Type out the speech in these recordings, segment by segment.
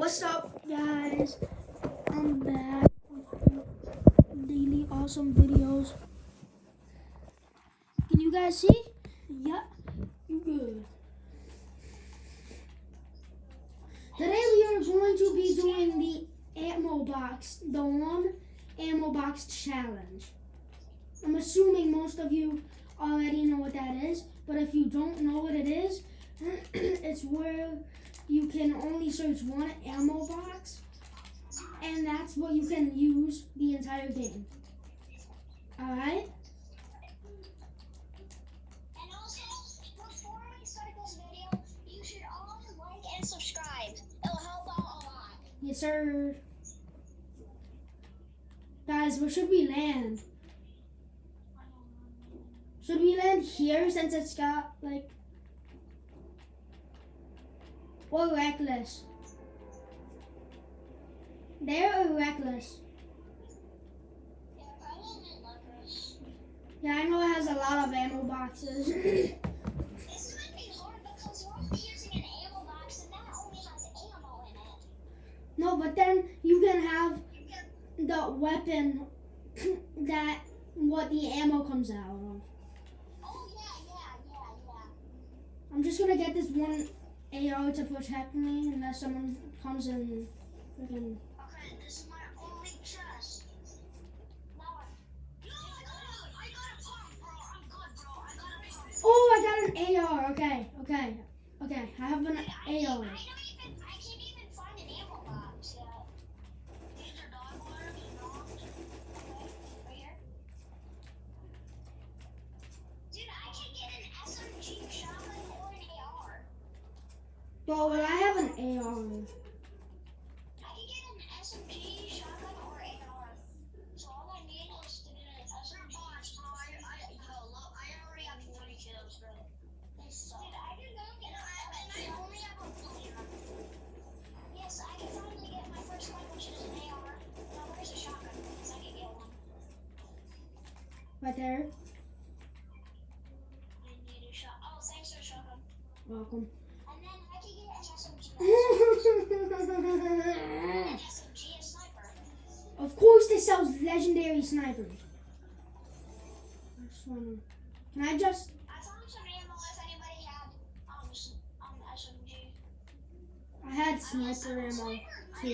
What's up, guys? I'm back with daily awesome videos. Can you guys see? Yeah, good. Today we are going to be doing the ammo box, the one ammo box challenge. I'm assuming most of you already know what that is, but if you don't know what it is, it's where you can only search one ammo box, and that's what you can use the entire game. Alright? And also, before we start this video, you should all like and subscribe. It'll help out a lot. Yes, sir. Guys, where should we land? Should we land here since it's got, like... Or reckless? There or reckless? Yeah, probably Lucas. Yeah, I know it has a lot of ammo boxes. This might be hard because we're only using an ammo box and that only has ammo in it. No, but then you can have the weapon that what the ammo comes out of. Oh, yeah. I'm just gonna get this one AR to protect me unless someone comes and freaking... Okay, this is my only chest. Now, I got a pump, bro. I'm good, bro. I got a pump. Oh, I got an AR. Okay. I have an AR. I can't even find an ammo box yet. These are dog waters, Okay, right here. Dude, I can get an SMG shotgun or an AR. Well, I have an AR. I can get an SMG shotgun or AR. So all I need is to get an SMG. Bro, I already have 20 kills, bro. They suck. Dude, I can go get and I only have a plan. Yes, I can finally get my first one, which is an AR. Now where's a shotgun? Because I can get one. Right there. I need a shot. Oh, thanks for the shotgun. Welcome. And then I can get an SMG. Of An SMG, a sniper. course, this sells legendary snipers. Can I just? I found some ammo if anybody had SMG. I had sniper ammo too. I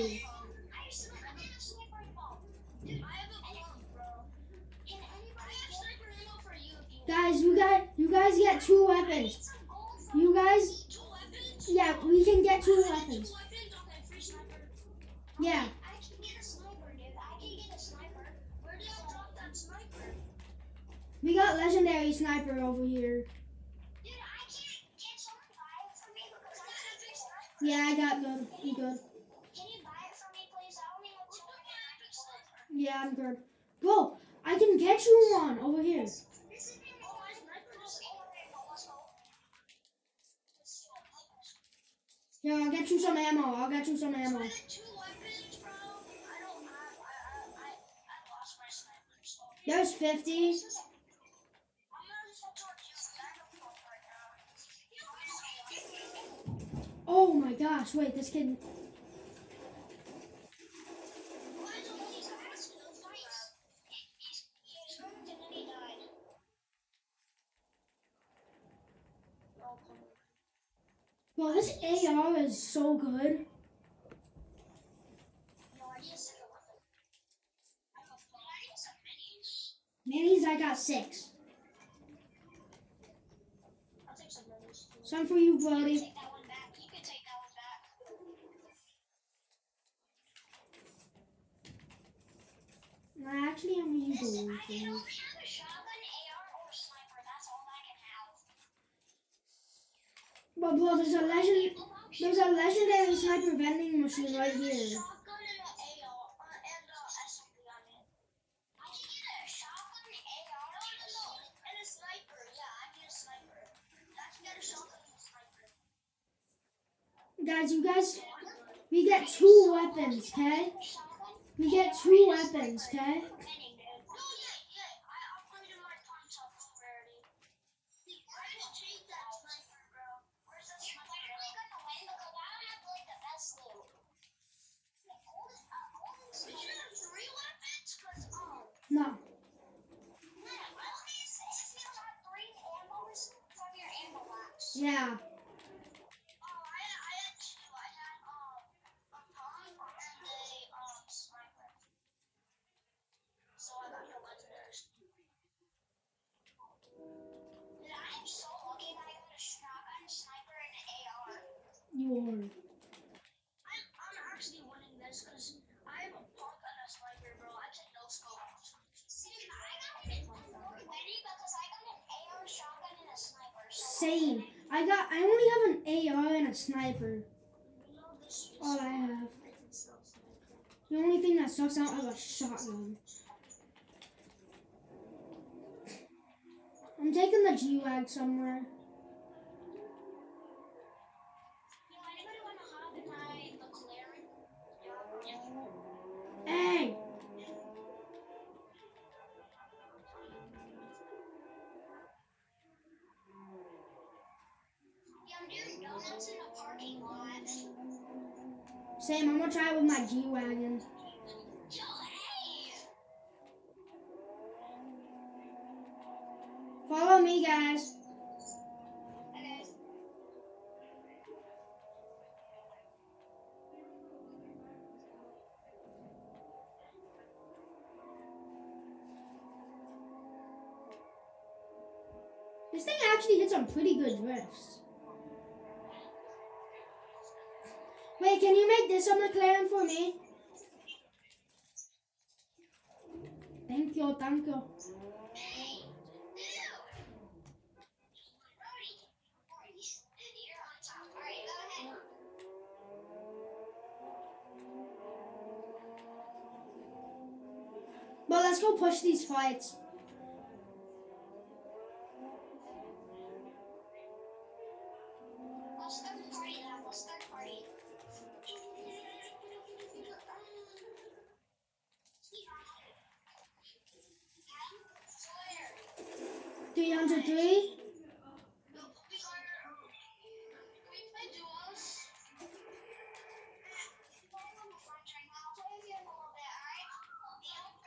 have sniper ammo. Dude, I have a pump, bro. Can anybody have sniper ammo for you if you Guys, you guys get two weapons. You guys, two weapons? yeah, we can get two Two weapons. weapons? Okay, free sniper. Yeah. I can get a sniper, dude. I can get a sniper. Where did I drop that sniper? We got legendary sniper over here. Dude, I can't get someone buy it for me because I have a big sniper. Yeah, I got good. You good? Can you buy it for me, please? I only have 200 sniper. Yeah, I'm good. Bro, I can get you one over here. This is my sniper just let's go. Yeah, I'll get you some ammo. I had two weapons, bro. I lost my sniper, so. There's 50. I'm gonna support you. I have a pump right now. Oh my gosh, wait, this kid. Why is all these guys still fights? He's hurt and then he died. Bro, this AR is so good. No, I need a second weapon. I need some minis. Minis, I got 6. I'll take some minis. Some for you, You can Brody. take that one back. You can take that one back. Actually, I'm gonna use the Listen, one I can thing. only have a shotgun, AR, or a sniper. That's all I can have. But bro, there's a legendary sniper vending machine right here. Shotgun and an AR and a SMG on it. I can get a shotgun, AR, and a sniper. Yeah, I need a sniper. I can get a shotgun and a sniper. Guys, we get 2 weapons, okay? Shotgun. We get 2 weapons, okay? Winning, dude. No, yeah. I upgraded my punch up already. I just changed that sniper, bro. Where's that sniper? We're actually gonna win because I don't have like the best loot. No. If you have 3 ammos from your ammo box. Yeah. Oh, I had 2. I had a pump and a sniper. So I got no legendaries. Dude, I am so lucky that I got a shotgun, sniper, and an AR. You are. I'm actually winning this because I have a pump and a sniper, bro. I can no scope. See, we're winning because I got an AR, shotgun, and a sniper. So Same. I only have an AR and a sniper. All I have. The only thing that sucks out is a shotgun. I'm taking the G-Wag somewhere. Anybody want to hop in my McLaren? Yeah. Hey! Yeah, I'm doing donuts in a parking lot. Same, I'm gonna try it with my G-Wagon. Yo, hey! Follow me, guys. Okay. This thing actually hits some pretty good drifts. Wait, can you make this a McLaren for me? Thank you, thank you. Hey! Dude! Brody! Dude, you're on top. Alright, go ahead. But let's go push these fights. Let's third party now. Let's third party. 303.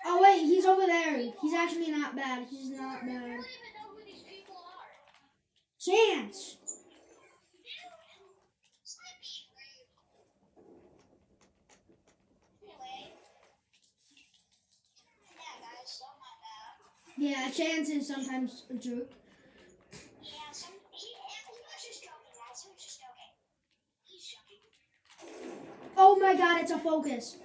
Oh wait, he's over there. He's actually not bad. He's not bad. Chance. Yeah, Chance is sometimes a jerk. Oh my god, it's a focus.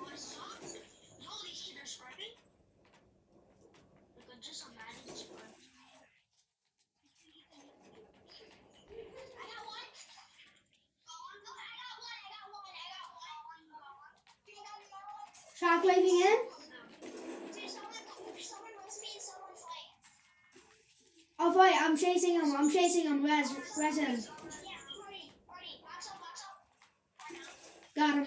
Shockwaving in. I'll fight. I'm chasing him. I'm chasing him. Res him. Got him.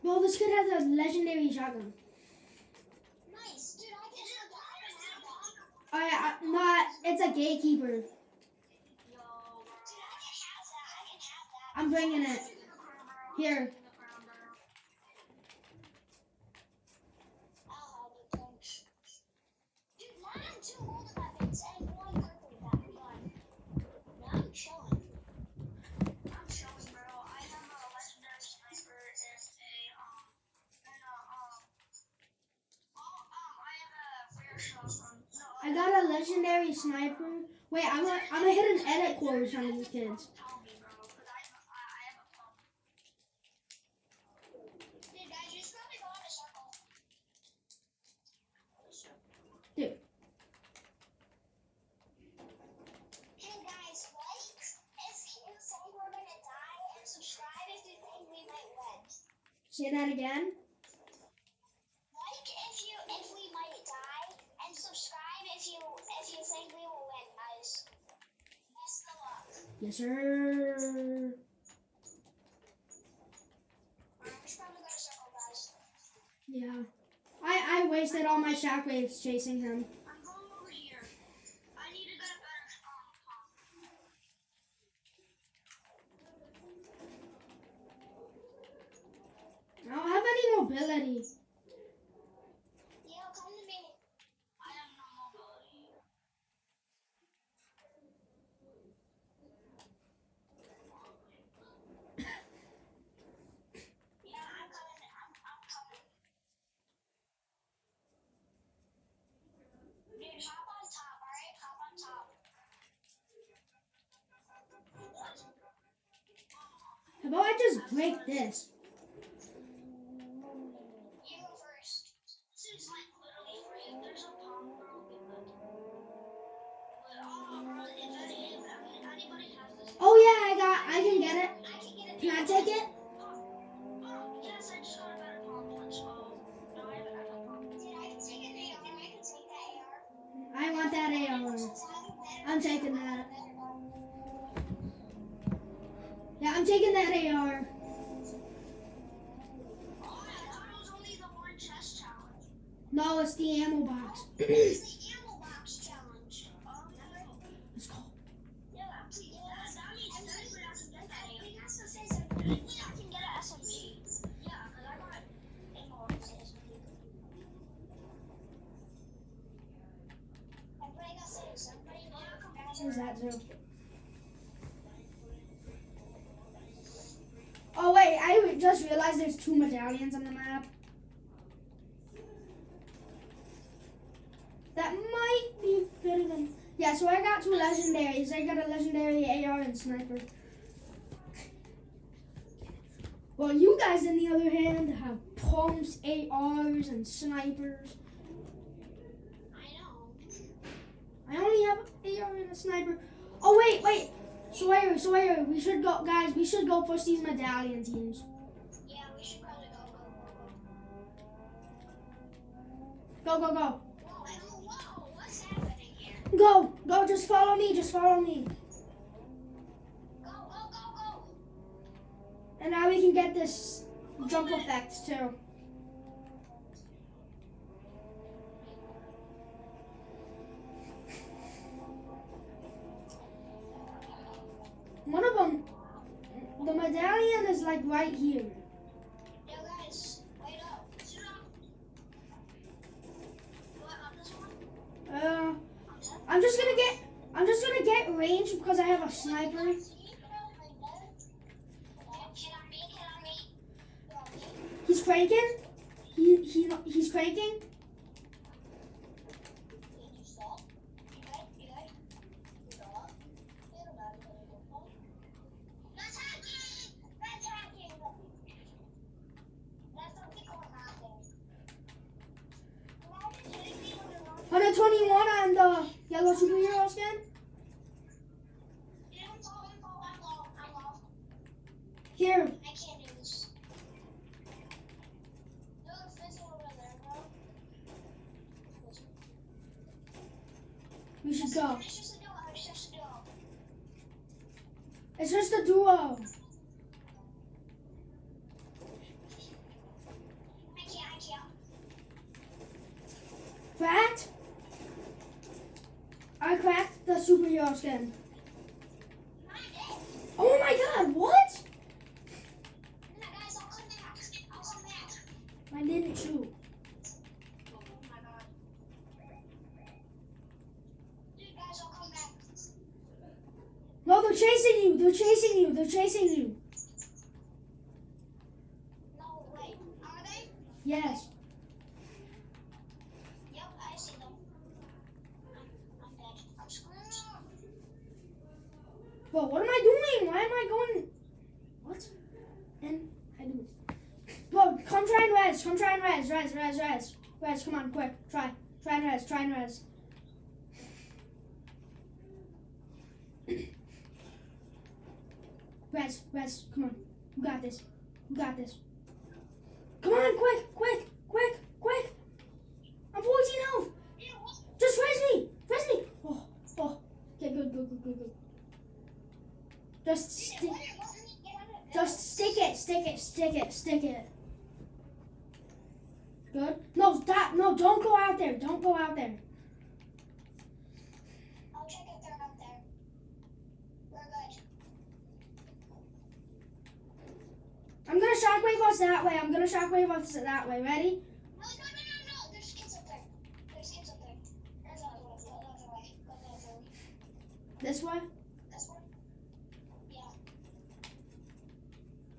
Well, this kid has a legendary shotgun. Nice, dude. I can have that. Oh yeah, not. It's a gatekeeper. Yo, dude, I can have that. I'm bringing it. Here. Dude, now I'm 2 golden weapons and 1 purple weapon. Now I'm chilling. I'm chilling, bro. I have a legendary sniper I have a rare shotgun. No, I got a legendary sniper. Wait, I'm gonna hit an edit core with some of these kids. tell me, bro, because I have a pump. Dude, guys, you should probably go in a circle. Dude. Hey guys, like if you think we're gonna die, and subscribe if you think we might win. Say that again. Like if we might die, and subscribe if you think we will win, guys. Best of luck. Yes, sir. We should probably go to circle, guys. Yeah. I wasted all my shockwaves chasing him. I'm going over here. I need to get a better pump. about I just break this? You go first. This is like literally free. If there's a pump, bro, we good. But bro, if anybody has this, Oh yeah, I can get it. I can get it. Can I take it? Yes, I just got a better pump once. No, I have a pump. Dude, I can take an AR. I can take that AR. I want that AR. I'm taking that. Yeah, I'm taking that AR. Oh, I thought it was only the one chest challenge. No, it's the ammo box. It's the ammo box challenge. Let's go. Yeah, that means everybody has to get that AR. Technically, I can get an SMG. Yeah, because I got ammo on this SMG. Everybody got saves. Everybody got Where's that too? Oh wait, I just realized there's 2 medallions on the map. That might be better than... Yeah, so I got 2 legendaries. I got a legendary AR and sniper. Well, you guys, on the other hand, have pumps, ARs, and snipers. I know. I only have AR and a sniper. Oh wait. Sawyer, we should go, guys. We should go push these medallion teams. Yeah, we should probably go. Go. Whoa, what's happening here? Go. Just follow me. Go. And now we can get this jump effect too. One of them, the medallion is like right here. Yo, guys, wait up. Shoot up. What, on this one? I'm just gonna get range because I have a sniper. Get on me. He's cranking. He's cranking. Did you stop? You good? You stop? That's hacking! That's something going on there. Imagine hitting me with a rocket. 121 on the yellow superhero skin. I'm low. Here, I can't do this. No, it's missing over there, bro. we should go. It's just a duo. It's just a duo. I can't. Cracked. I cracked the superhero skin. I did. Oh my god, what? No, guys, I'll come back. I didn't shoot. Oh my god. Dude, guys, I'll come back. No, they're chasing you. No, wait. Are they? Yes. Yep, I see them. I'm dead. I'm screwed. Well, what am I doing? Why am I going? What? And I do. Well, come try and res. Res, come on, quick. Try and res. Res, come on. You got this. Come on, quick. I'm 14 health. Just res me. Oh. Okay, good. Just stick it. Good. No, stop. No, don't go out there. I'll check if they're out there. We're good. I'm gonna shockwave us that way. Ready? No. There's kids up there. There's another one. Go the other way. This way? This one? Yeah.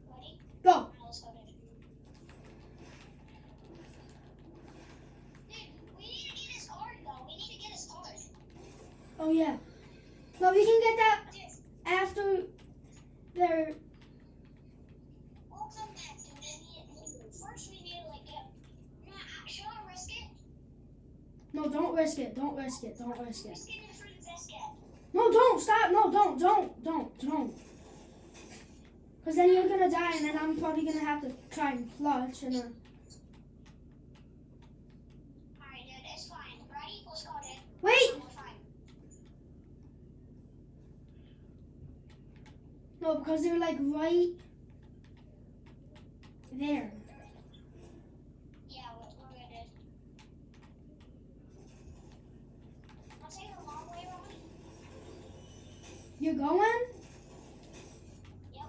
Ready? Go. Alright, let's go, dude. Dude, we need to get his card, though. Oh yeah. No, we can get that Dude, after they're No, don't risk it. Don't risk it. Don't risk it. Risking it for the biscuit. No, don't stop. No, don't. Because then you're gonna die, and then I'm probably gonna have to try and clutch. And Alright, dude, it's fine. Ready? Let's go, dude. wait. We're fine. No, because they're like right there. Yeah, we're good, dude. I'll take the long way around. You're going? Yep.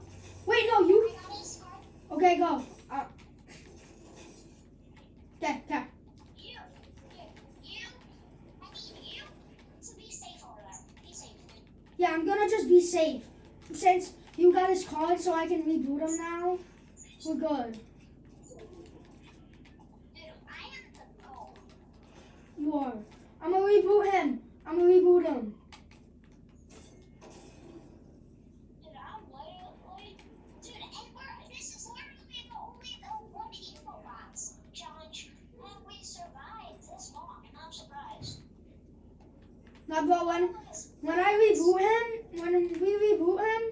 Wait, no, you. I got this card. Okay, go. Okay. You. I need you to be safe over there. Be safe. Yeah, I'm gonna just be safe. Since you got his card, so I can reboot him now. We're good. Dude, I am the goal. You are. I'm gonna reboot him. Dude, I'm literally. Dude, and this is literally the one emo box challenge. And we survived this long, and I'm surprised. Now, but when I reboot him, when we reboot him,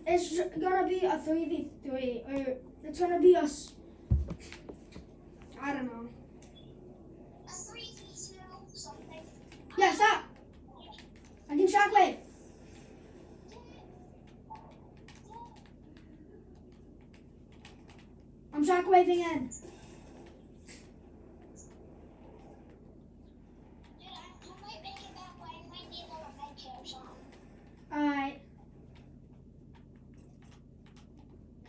it's gonna be a 3v3, or it's gonna be us. I don't know. A 3v2 something. Yeah, stop. I can shockwave. I'm shockwaving in. Dude, I might make it back, but I might need a little med kit or something. Alright.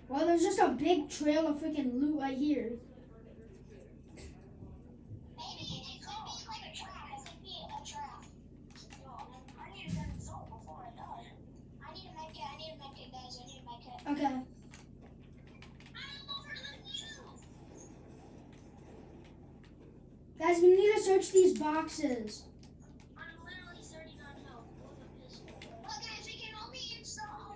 Well, there's just a big trail of freaking loot right here. Maybe it could be like a trap. It could be a trap. Yo, I need to get a result before I die. I need a med kit, guys. I need a med kit. Okay. I'm over the you. Guys, we need to search these boxes. I'm literally 39 health with a pistol. Look, guys, we can only use the ammo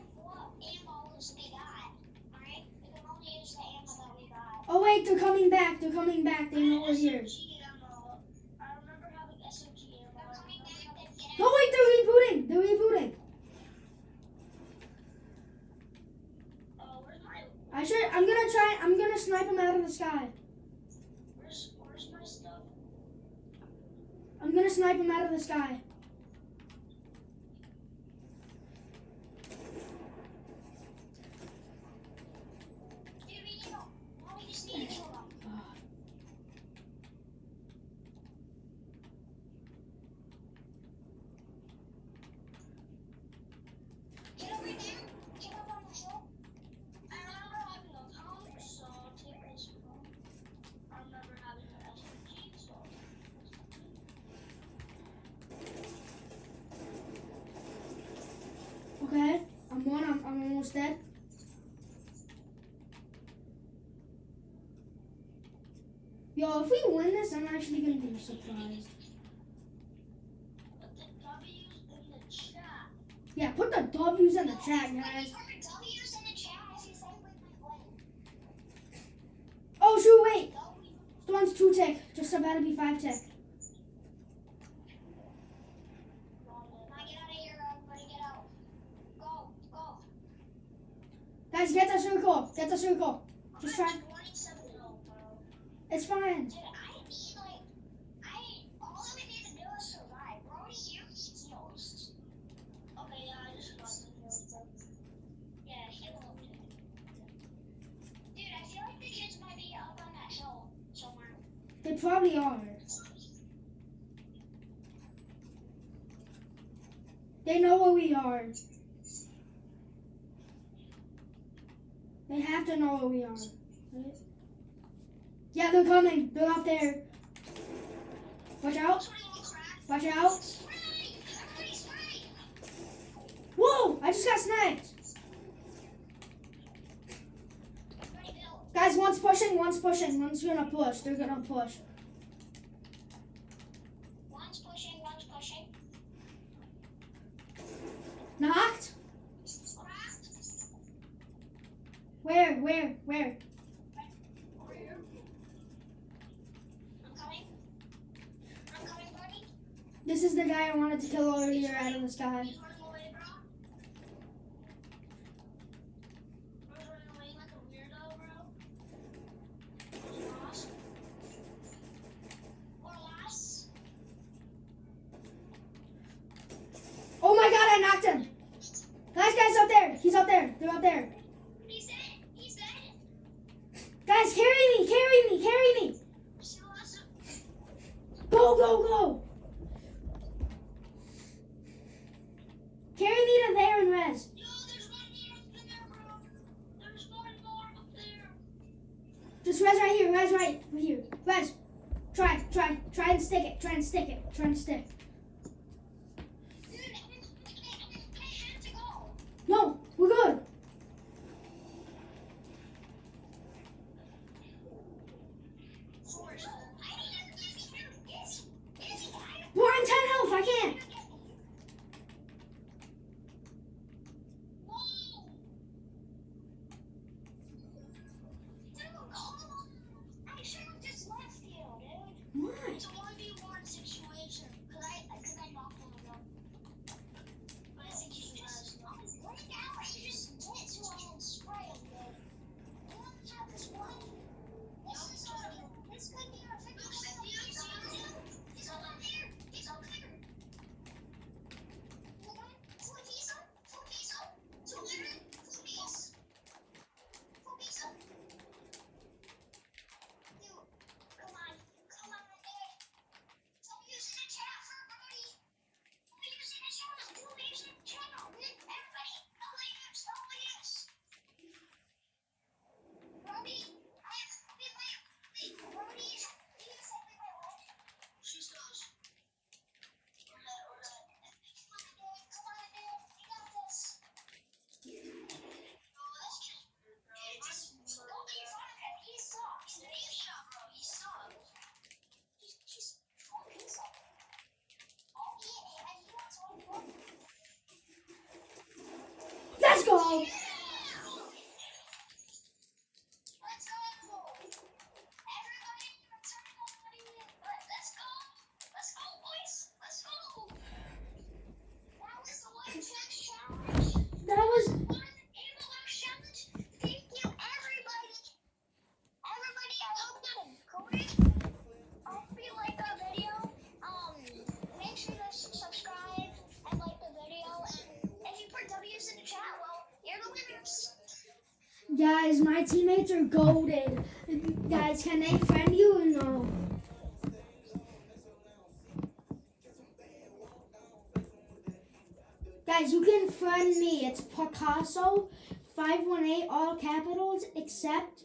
we got. Alright? We can only use the ammo that we got. Oh wait, they're coming back. They know we're here. SMG ammo. I remember having SMG ammo. They're coming back. No wait, they're rebooting. Oh, where's my... I'm gonna snipe them out of the sky. Where's my stuff? I'm gonna snipe them out of the sky. Dude, we need to... Well, we just need to kill them. Get over there. Get up on the hill. I remember having a pump, so I'll take this pump. I remember having an SMG, so... Okay, I'm almost dead. Yo, if we win this, I'm actually gonna be surprised. Put the W's in the chat. Yeah, put the W's in the chat, guys. Put W's in the chat as you say with my win. Oh shoot, wait. W. This one's 2 tick. Just about to be 5 tick. Now get out of here, everybody. Get out. Go. Guys, get the circle. Get the circle. Just try. 27 health, bro. It's fine. Dude, all that we need to do is survive. Brody, you heals. Okay, yeah, I just got the heal. Yeah, heal him. Dude, I feel like the kids might be up on that hill somewhere. They probably are. They know where we are. They have to know where we are. Right? Yeah, they're coming. They're up there. Watch out. Watch out. Whoa! I just got sniped. Guys, one's pushing. One's gonna push. They're gonna push. One's pushing. Knocked? Where? I'm coming. wanted to kill earlier out of this guy. He's running away, bro. Bro's running away like a weirdo, bro. He's lost. Or lost. Oh my god, I knocked him. Guys, up there. He's up there. They're up there. He's dead. He's dead. Guys, carry me. She lost him. Go. Carry me to there and res. Yo, there's one more up there, bro. There's one more up there. Just res right here. Res right here. Res. Try and stick it. Try and stick. Dude, I have to go. No, we're good. Force. I don't have to get him. Is he? We're on 10 health. I can't. Whoa. Dude, hold on. I should have just left you, dude. Why? It's a 1v1 situation. Cause I knocked him ago. But I think he does. Right now, I just get to him and spray him, dude. You want to have this one? This could be our victory. He's over there. He's over there. Full piece up. Full piece up. To where? Full piece. Full piece up. Dude, come on, dude. Don't use the chat for everybody. Don't use the channel. Don't use the channel. Everybody, nobody use. Robbie, I have been like, Robbie, you use everybody, right? She does. Come on, dude. You got this. Oh, let's just don't be in front of him. He sucks. He sucks. He's full piece up. Oh, yeah, and he wants one. Let's go. Let's go. Everybody, let's go. Let's go, boys. Let's go. That was the one check challenge. That was. Challenge. Thank you, everybody. Everybody, I hope that Cody. I hope you like the video. Make sure to subscribe and like the video. And if you put W's in the chat, well, you're the winners. Guys, my teammates are goated. Guys, can they friend you or no? Guys, you can friend me. It's Picasso 518, all capitals, except.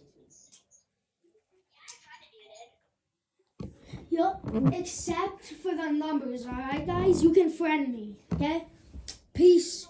Yup, except for the numbers, alright, guys? You can friend me, okay? Peace.